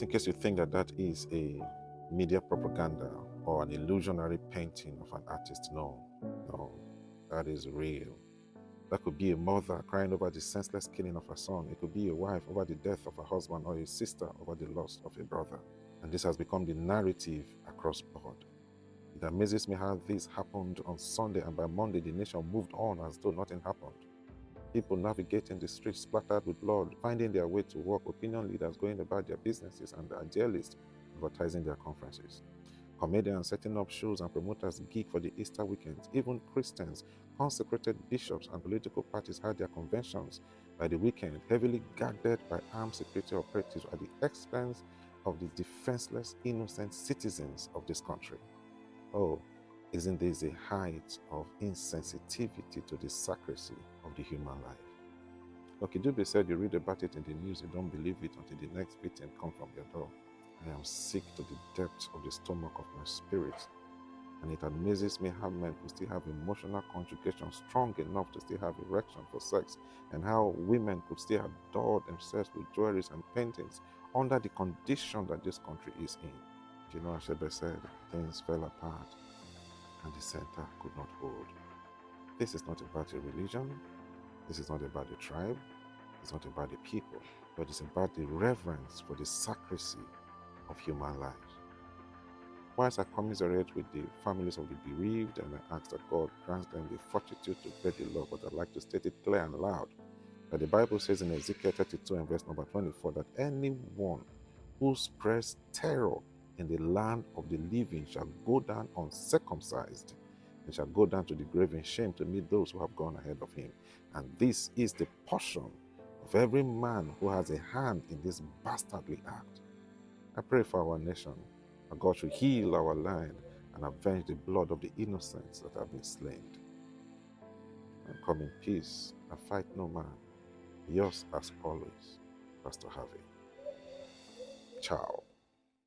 in case you think that that is a media propaganda or an illusionary painting of an artist, no, that is real. That could be a mother crying over the senseless killing of her son. It could be a wife over the death of her husband, or a sister over the loss of a brother. And this has become the narrative across board. It amazes me how this happened on Sunday, and by Monday the nation moved on as though nothing happened. People navigating the streets splattered with blood, finding their way to work, opinion leaders going about their businesses, and idealists advertising their conferences. Comedians setting up shows and promoters geek for the Easter weekend. Even Christians, consecrated bishops, and political parties had their conventions by the weekend, heavily guarded by armed security operatives at the expense of the defenseless, innocent citizens of this country. Oh, isn't this a height of insensitivity to the sacredness of the human life? Okay, Dube said you read about it in the news, you don't believe it until the next victim comes from your door. I am sick to the depths of the stomach of my spirit, and it amazes me how men could still have emotional conjugation strong enough to still have erection for sex, and how women could still adore themselves with jewelries and paintings under the condition that this country is in. You know, Ashebe said, things fell apart and the center could not hold. This is not about a religion, this is not about a tribe, it's not about the people, but it's about the reverence for the sacredness of human life. Whilst I commiserate with the families of the bereaved, and I ask that God grants them the fortitude to bear the law, but I'd like to state it clear and loud that the Bible says in Ezekiel 32 and verse number 24 that anyone who spreads terror in the land of the living shall go down uncircumcised and shall go down to the grave in shame to meet those who have gone ahead of him. And this is the portion of every man who has a hand in this bastardly act. I pray for our nation, that God should heal our land and avenge the blood of the innocents that have been slain. And come in peace and fight no man. Yours as always, Pastor Harvey. Ciao.